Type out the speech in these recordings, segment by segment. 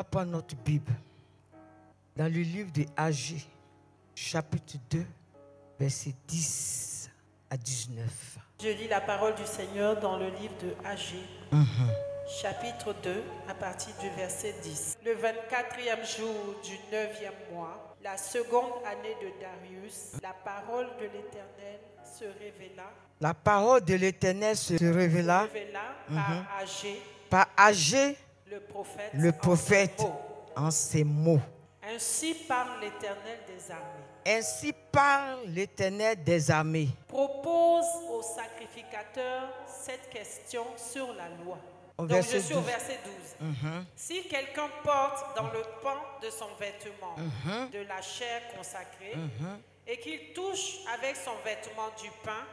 va prendre notre Bible dans le livre de Agé, chapitre 2, versets 10 à 19. Je lis la parole du Seigneur dans le livre de Agé, chapitre 2, à partir du verset 10. Le 24e jour du 9e mois, la seconde année de Darius, la parole de l'Éternel se révéla. La parole de l'Éternel se révéla par Agé, le prophète, en ces mots. Ainsi parle l'Éternel des armées. Ainsi parle l'Éternel des armées. Propose aux sacrificateurs cette question sur la loi. Donc je suis au verset 12. Si quelqu'un porte dans le pan de son vêtement de la chair consacrée et qu'il touche avec son vêtement du pain,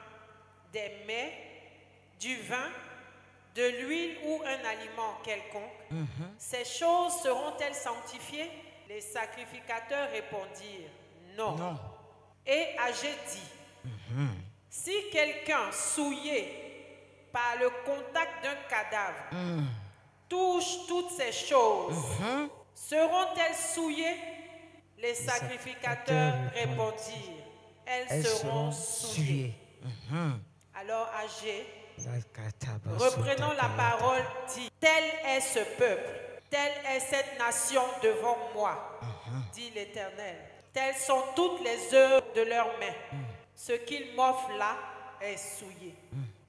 des mets, du vin, de l'huile ou un aliment quelconque, ces choses seront-elles sanctifiées? Les sacrificateurs répondirent non. Et Agé dit, si quelqu'un souillé par le contact d'un cadavre touche toutes ces choses, seront-elles souillées? Les sacrificateurs répondirent, elles seront souillées. Alors Agé, reprenant la parole, dit, tel est ce peuple, telle est cette nation devant moi, dit l'Éternel. Telles sont toutes les œuvres de leurs mains. Ce qu'ils m'offrent là est souillé.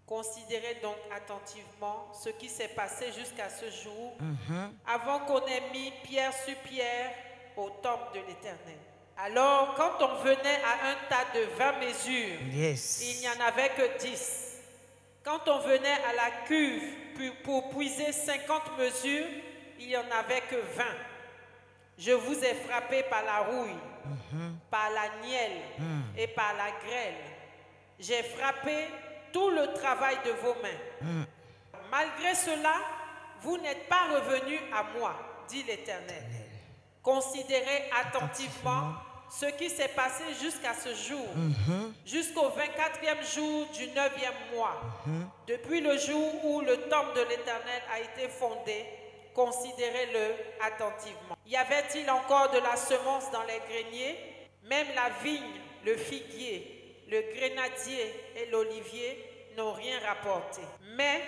Considérez donc attentivement ce qui s'est passé jusqu'à ce jour, avant qu'on ait mis pierre sur pierre au temple de l'Éternel. Alors, quand on venait à un tas de 20 mesures, il n'y en avait que 10. Quand on venait à la cuve pour puiser 50 mesures, il n'y en avait que 20. Je vous ai frappé par la rouille, par la nielle et par la grêle. J'ai frappé tout le travail de vos mains. Malgré cela, vous n'êtes pas revenus à moi, dit l'Éternel. Considérez attentivement ce qui s'est passé jusqu'à ce jour, jusqu'au 24e jour du 9e mois, depuis le jour où le temple de l'Éternel a été fondé. Considérez-le attentivement. Y avait-il encore de la semence dans les greniers? Même la vigne, le figuier, le grenadier et l'olivier n'ont rien rapporté. Mais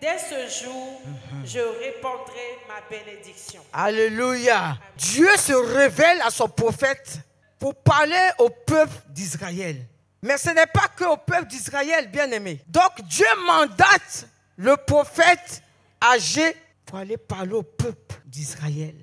dès ce jour, je répandrai ma bénédiction. Alléluia. Amen. Dieu se révèle à son prophète pour parler au peuple d'Israël. Mais ce n'est pas que au peuple d'Israël, bien-aimé. Donc Dieu mandate le prophète Agé pour aller parler au peuple d'Israël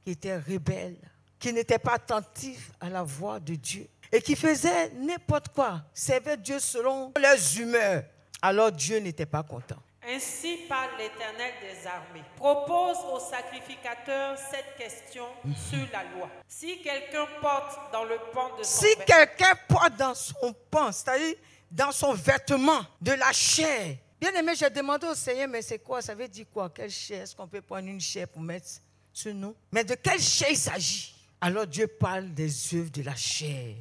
qui était rebelle, qui n'était pas attentif à la voix de Dieu et qui faisait n'importe quoi, servait Dieu selon leurs humeurs. Alors Dieu n'était pas content. Ainsi parle l'Éternel des armées. Propose aux sacrificateurs cette question sur la loi. Si quelqu'un porte dans le pan de son vêtement, quelqu'un porte dans son pan, c'est-à-dire dans son vêtement de la chair. Bien aimé, j'ai demandé au Seigneur, mais c'est quoi? Ça veut dire quoi? Quelle chair? Est-ce qu'on peut prendre une chair pour mettre sur nous? Mais de quelle chair il s'agit? Alors Dieu parle des œuvres de la chair.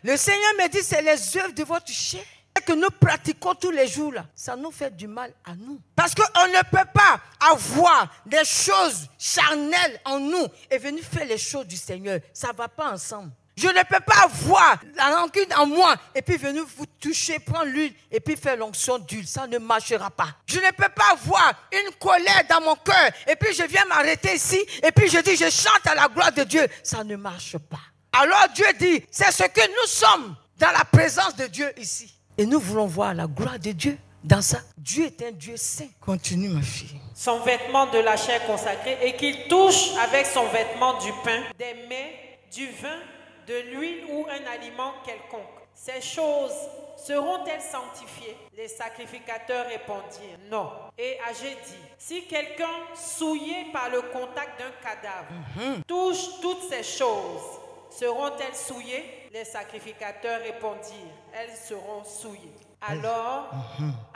Le Seigneur me dit, c'est les œuvres de votre chair que nous pratiquons tous les jours là. Ça nous fait du mal à nous. Parce qu'on ne peut pas avoir des choses charnelles en nous et venir faire les choses du Seigneur. Ça ne va pas ensemble. Je ne peux pas avoir la rancune en moi et puis venir vous toucher, prendre l'huile et puis faire l'onction d'huile. Ça ne marchera pas. Je ne peux pas avoir une colère dans mon cœur et puis je viens m'arrêter ici et puis je dis je chante à la gloire de Dieu. Ça ne marche pas. Alors Dieu dit, c'est ce que nous sommes dans la présence de Dieu ici. Et nous voulons voir la gloire de Dieu dans ça. Dieu est un Dieu saint. Continue ma fille. Son vêtement de la chair consacrée et qu'il touche avec son vêtement du pain, des mets, du vin, de l'huile ou un aliment quelconque. Ces choses seront-elles sanctifiées? Les sacrificateurs répondirent non. Et Agé dit, si quelqu'un souillé par le contact d'un cadavre touche toutes ces choses, seront-elles souillées? Les sacrificateurs répondirent, elles seront souillées. Alors,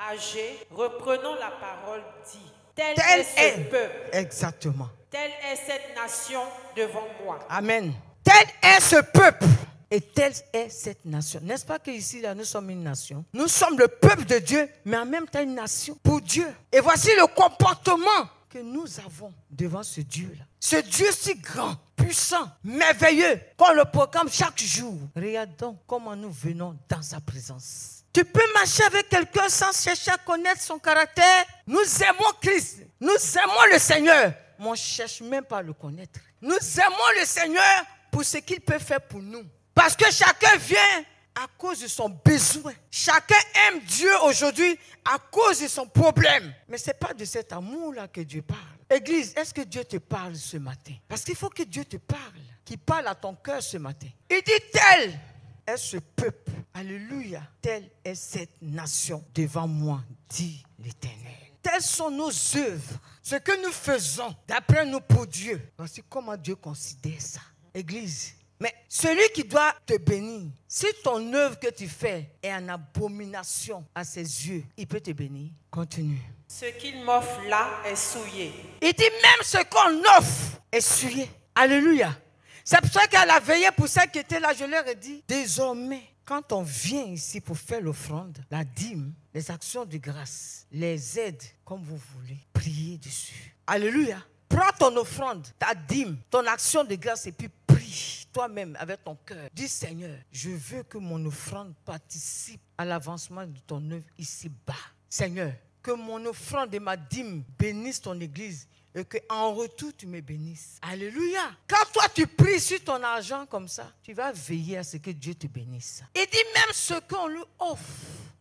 Agé, reprenant la parole, dit, tel est ce peuple. Exactement. Telle est cette nation devant moi. Amen. Tel est ce peuple et telle est cette nation. N'est-ce pas qu'ici, là, nous sommes une nation? Nous sommes le peuple de Dieu, mais en même temps une nation pour Dieu. Et voici le comportement que nous avons devant ce Dieu-là. Ce Dieu si grand, puissant, merveilleux, qu'on le proclame chaque jour. Regarde donc comment nous venons dans sa présence. Tu peux marcher avec quelqu'un sans chercher à connaître son caractère. Nous aimons Christ. Nous aimons le Seigneur. Mais on ne cherche même pas à le connaître. Nous aimons le Seigneur pour ce qu'il peut faire pour nous. Parce que chacun vient à cause de son besoin. Chacun aime Dieu aujourd'hui à cause de son problème. Mais ce n'est pas de cet amour-là que Dieu parle. Église, est-ce que Dieu te parle ce matin? Parce qu'il faut que Dieu te parle, qu'il parle à ton cœur ce matin. Il dit tel est ce peuple. Alléluia. Telle est cette nation devant moi, dit l'Éternel. Telles sont nos œuvres. Ce que nous faisons d'après nous pour Dieu. Voici comment Dieu considère ça. Église. Mais celui qui doit te bénir, si ton œuvre que tu fais est en abomination à ses yeux, il peut te bénir. Continue. Ce qu'il m'offre là est souillé. Il dit même ce qu'on offre est souillé. Alléluia. C'est pour ça qu'à la veillée, pour ceux qui étaient là, je leur ai dit, désormais, quand on vient ici pour faire l'offrande, la dîme, les actions de grâce, les aides, comme vous voulez, priez dessus. Alléluia. Prends ton offrande, ta dîme, ton action de grâce et puis prie toi-même avec ton cœur. Dis Seigneur, je veux que mon offrande participe à l'avancement de ton œuvre ici-bas. Seigneur, que mon offrande et ma dîme bénissent ton église et qu'en retour tu me bénisses. Alléluia. Quand toi tu pries sur ton argent comme ça, tu vas veiller à ce que Dieu te bénisse. Il dit même ce qu'on lui offre,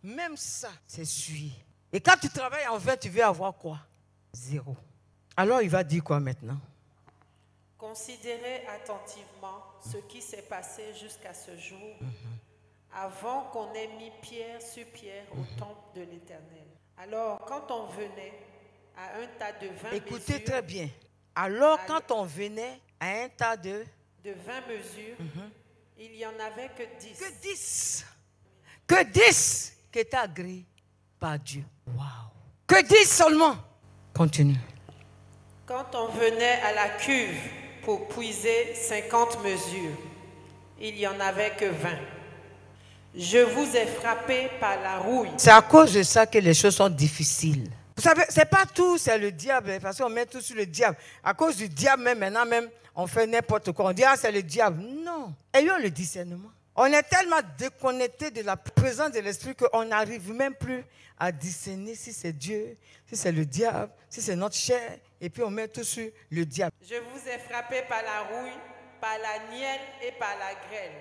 même ça, c'est suivi. Et quand tu travailles en vain, tu veux avoir quoi? Zéro. Alors il va dire quoi maintenant? Considérez attentivement ce qui s'est passé jusqu'à ce jour, avant qu'on ait mis pierre sur pierre au temple de l'Éternel. Alors, quand on venait à un tas de 20 Écoutez mesures... très bien. Alors, quand on venait à un tas de 20 mesures, il n'y en avait que 10. Que 10. Que 10 qui étaient agréés par Dieu. Waouh. Que 10 seulement. Continue. Quand on venait à la cuve pour puiser 50 mesures, il n'y en avait que 20. Je vous ai frappé par la rouille. C'est à cause de ça que les choses sont difficiles. Vous savez, c'est pas tout, c'est le diable, parce qu'on met tout sur le diable. À cause du diable, même maintenant, même, on fait n'importe quoi. On dit, ah, c'est le diable. Non. Ayons le discernement. On est tellement déconnecté de la présence de l'esprit qu'on n'arrive même plus à discerner si c'est Dieu, si c'est le diable, si c'est notre chair, et puis on met tout sur le diable. Je vous ai frappé par la rouille, par la nielle et par la grêle.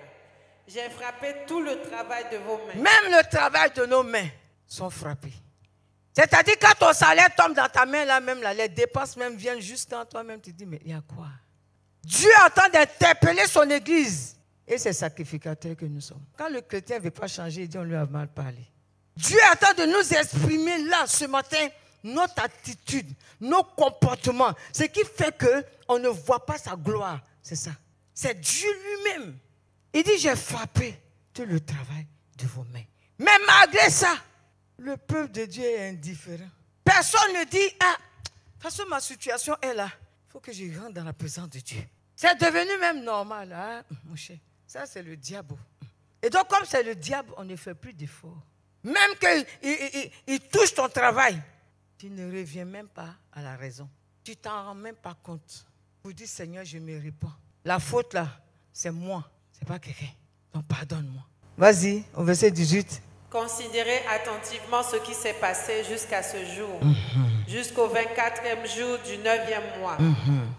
J'ai frappé tout le travail de vos mains. Même le travail de nos mains sont frappés. C'est-à-dire quand ton salaire tombe dans ta main, là même, là, les dépenses même viennent juste quand toi-même tu dis, mais il y a quoi? Dieu attend d'interpeller son église. Et c'est sacrificateurs que nous sommes. Quand le chrétien ne veut pas changer, il dit on lui a mal parlé. Dieu attend de nous exprimer là, ce matin, notre attitude, nos comportements. Ce qui fait qu'on ne voit pas sa gloire. C'est ça. C'est Dieu lui-même. Il dit, j'ai frappé tout le travail de vos mains. Mais malgré ça, le peuple de Dieu est indifférent. Personne ne dit, ah, de toute façon, ma situation est là. Il faut que je rentre dans la présence de Dieu. C'est devenu même normal, hein, mon cher. Ça, c'est le diable. Et donc, comme c'est le diable, on ne fait plus d'efforts. Même qu'il touche ton travail, tu ne reviens même pas à la raison. Tu ne t'en rends même pas compte. Vous dites, Seigneur, je me répands. La faute là, c'est moi, c'est pas quelqu'un. Donc, pardonne-moi. Vas-y, au verset 18. Considérez attentivement ce qui s'est passé jusqu'à ce jour, jusqu'au 24e jour du 9e mois,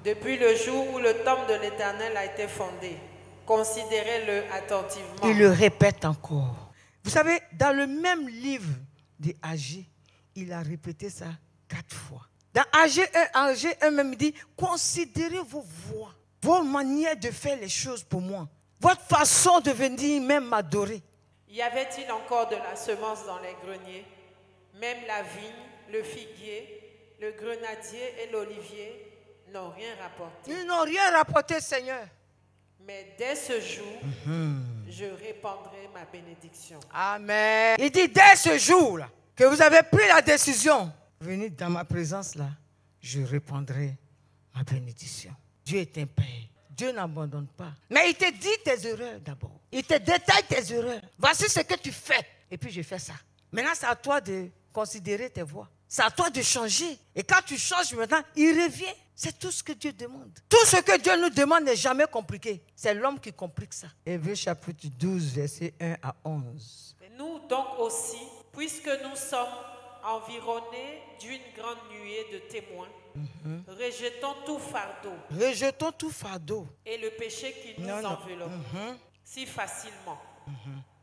depuis le jour où le temple de l'Éternel a été fondé. Considérez-le attentivement. Il le répète encore. Vous savez, dans le même livre de Agé, il a répété ça 4 fois. Dans Agé 1 même, il dit, considérez vos voies, vos manières de faire les choses pour moi, votre façon de venir même m'adorer. Y avait-il encore de la semence dans les greniers? Même la vigne, le figuier, le grenadier et l'olivier n'ont rien rapporté. Ils n'ont rien rapporté, Seigneur. Mais dès ce jour, je répandrai ma bénédiction. Amen. Il dit, dès ce jour-là, que vous avez pris la décision, venez dans ma présence là, je répandrai ma bénédiction. Dieu est un Père. Dieu n'abandonne pas. Mais il te dit tes erreurs d'abord. Il te détaille tes erreurs. Voici ce que tu fais. Et puis je fais ça. Maintenant, c'est à toi de considérer tes voies. C'est à toi de changer. Et quand tu changes maintenant, il revient. C'est tout ce que Dieu demande. Tout ce que Dieu nous demande n'est jamais compliqué. C'est l'homme qui complique ça. Hébreux chapitre 12, versets 1 à 11. Nous donc aussi, puisque nous sommes environnés d'une grande nuée de témoins, rejetons tout fardeau. Rejetons tout fardeau. Et le péché qui nous enveloppe si facilement.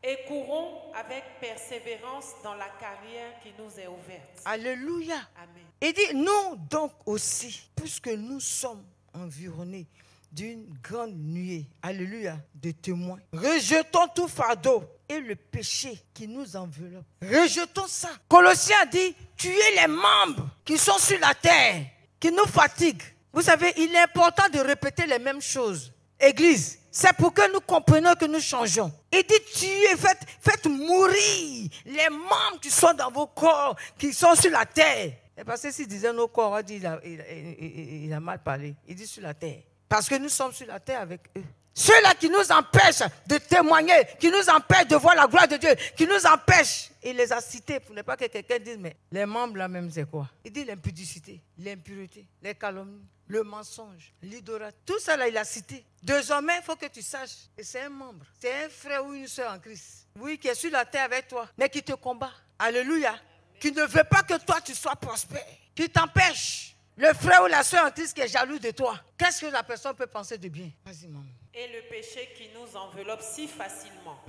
Et courons avec persévérance dans la carrière qui nous est ouverte. Alléluia. Amen. Il dit, nous donc aussi, puisque nous sommes environnés d'une grande nuée, alléluia, de témoins, rejetons tout fardeau et le péché qui nous enveloppe. Rejetons ça. Colossiens dit, tuez les membres qui sont sur la terre, qui nous fatiguent. Vous savez, il est important de répéter les mêmes choses. Église, c'est pour que nous comprenions que nous changeons. Il dit, tuez, faites mourir les membres qui sont dans vos corps, qui sont sur la terre. Et parce que s'il disait nos corps, on dit, il a mal parlé. Il dit sur la terre. Parce que nous sommes sur la terre avec eux. Ceux-là qui nous empêchent de témoigner, qui nous empêchent de voir la gloire de Dieu, qui nous empêchent, il les a cités pour ne pas que quelqu'un dise, mais les membres là même c'est quoi? Il dit l'impudicité, l'impureté, les calomnies, le mensonge, l'idolâtrie. Tout ça là il a cité. Désormais, il faut que tu saches que c'est un membre, c'est un frère ou une soeur en Christ. Oui, qui est sur la terre avec toi, mais qui te combat. Alléluia. Qui ne veut pas que toi tu sois prospère, qui t'empêche. Le frère ou la soeur en Christ qui est jaloux de toi, qu'est-ce que la personne peut penser de bien? Vas-y, maman. Et le péché qui nous enveloppe si facilement.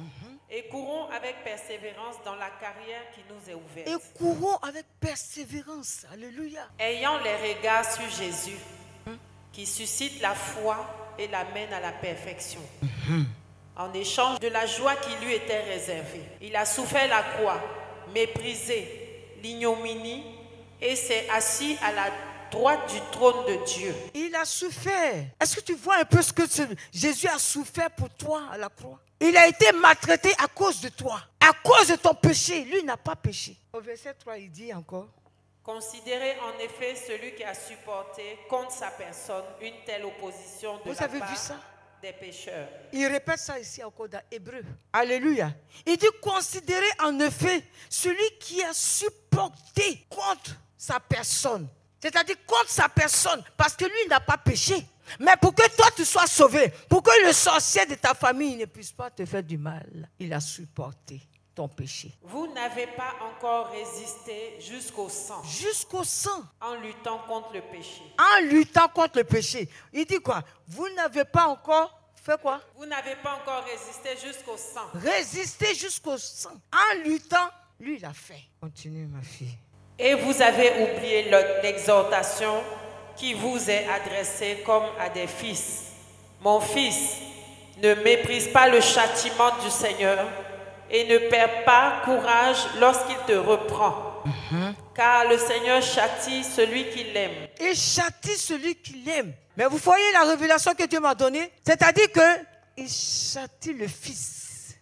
Et courons avec persévérance dans la carrière qui nous est ouverte. Et courons avec persévérance. Alléluia. Ayant les regards sur Jésus, qui suscite la foi et l'amène à la perfection. En échange de la joie qui lui était réservée. Il a souffert la croix, méprisé l'ignominie et s'est assis à la droite du trône de Dieu. Il a souffert. Est-ce que tu vois un peu ce que Jésus a souffert pour toi à la croix? Il a été maltraité à cause de toi, à cause de ton péché. Lui n'a pas péché. Au verset 3, il dit encore, considérez en effet celui qui a supporté contre sa personne une telle opposition de la part des pécheurs. Il répète ça ici encore dans Hébreu. Alléluia. Il dit, considérez en effet celui qui a supporté contre sa personne. C'est-à-dire contre sa personne, parce que lui n'a pas péché. Mais pour que toi tu sois sauvé, pour que le sorcier de ta famille ne puisse pas te faire du mal, il a supporté ton péché. Vous n'avez pas encore résisté jusqu'au sang. Jusqu'au sang. En luttant contre le péché. En luttant contre le péché. Il dit quoi? Vous n'avez pas encore fait quoi? Vous n'avez pas encore résisté jusqu'au sang. Résister jusqu'au sang. En luttant, lui il a fait. Continue ma fille. Et vous avez oublié l'exhortation qui vous est adressée comme à des fils. Mon fils, ne méprise pas le châtiment du Seigneur et ne perds pas courage lorsqu'il te reprend. Car le Seigneur châtie celui qui l'aime. Il châtie celui qui l'aime. Mais vous voyez la révélation que Dieu m'a donnée? C'est-à-dire qu'il châtie le fils.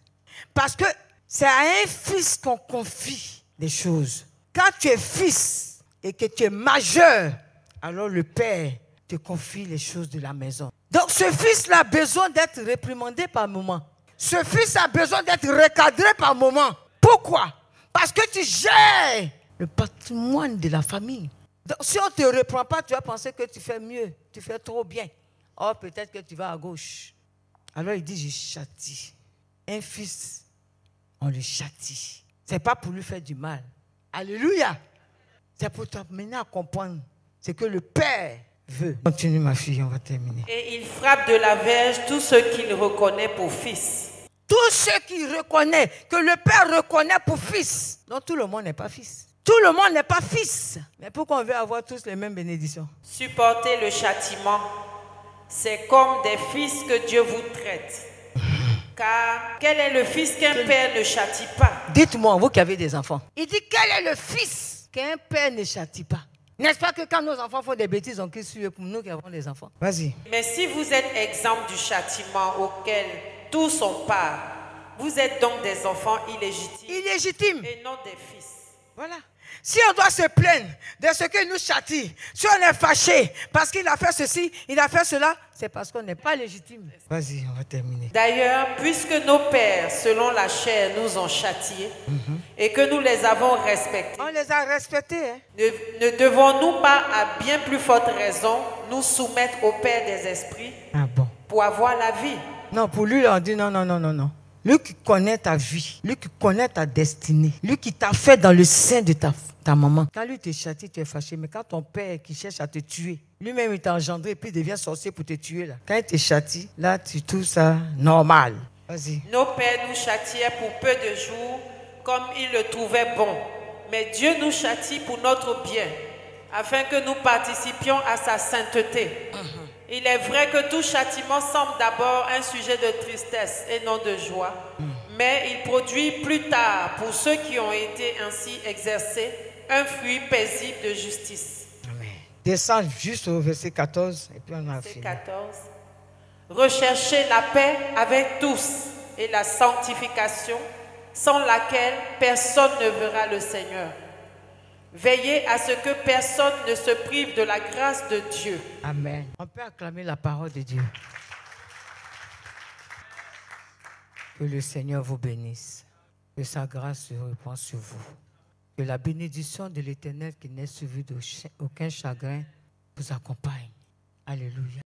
Parce que c'est à un fils qu'on confie des choses. Quand tu es fils et que tu es majeur, alors le père te confie les choses de la maison. Donc ce fils-là a besoin d'être réprimandé par moment. Ce fils a besoin d'être recadré par moment. Pourquoi? Parce que tu gères le patrimoine de la famille. Donc si on ne te reprend pas, tu vas penser que tu fais mieux, tu fais trop bien. Or peut-être que tu vas à gauche. Alors il dit, je châtie. Un fils, on le châtie. Ce n'est pas pour lui faire du mal. Alléluia. C'est pour t'amener à comprendre ce que le Père veut. Continue ma fille, on va terminer. Et il frappe de la verge tous ceux qu'il reconnaît pour fils. Tous ceux qui reconnaissent, que le Père reconnaît pour fils. Donc tout le monde n'est pas fils. Tout le monde n'est pas fils. Mais pourquoi on veut avoir tous les mêmes bénédictions? Supporter le châtiment, c'est comme des fils que Dieu vous traite. Car quel est le fils qu'un père ne châtie pas? Dites-moi, vous qui avez des enfants. Il dit, quel est le fils qu'un père ne châtie pas? N'est-ce pas que quand nos enfants font des bêtises, on crie sur eux pour nous qui avons des enfants? Vas-y. Mais si vous êtes exempt du châtiment auquel tous ont part, vous êtes donc des enfants illégitimes. Illégitimes. Et non des fils. Voilà. Si on doit se plaindre de ce qu'il nous châtie, si on est fâché parce qu'il a fait ceci, il a fait cela, c'est parce qu'on n'est pas légitime. Vas-y, on va terminer. D'ailleurs, puisque nos pères, selon la chair, nous ont châtiés, et que nous les avons respectés. On les a respectés. Hein? Ne devons-nous pas, à bien plus forte raison, nous soumettre au Père des esprits pour avoir la vie? Non, pour lui, on dit non. Lui qui connaît ta vie, lui qui connaît ta destinée, lui qui t'a fait dans le sein de ta maman. Quand lui te châtie, tu es fâché. Mais quand ton père qui cherche à te tuer, lui-même il t'a engendré et puis il devient sorcier pour te tuer. Là. Quand il te châtie, là tu trouves ça normal. Vas-y. Nos pères nous châtiaient pour peu de jours, comme ils le trouvaient bon. Mais Dieu nous châtie pour notre bien, afin que nous participions à sa sainteté. Il est vrai que tout châtiment semble d'abord un sujet de tristesse et non de joie, mais il produit plus tard, pour ceux qui ont été ainsi exercés, un fruit paisible de justice. Amen. Descends juste au verset 14 et puis on a fini. 14. Recherchez la paix avec tous et la sanctification, sans laquelle personne ne verra le Seigneur. Veillez à ce que personne ne se prive de la grâce de Dieu. Amen. On peut acclamer la parole de Dieu. Que le Seigneur vous bénisse. Que sa grâce se répande sur vous. Que la bénédiction de l'Éternel qui n'est suivie d'aucun chagrin vous accompagne. Alléluia.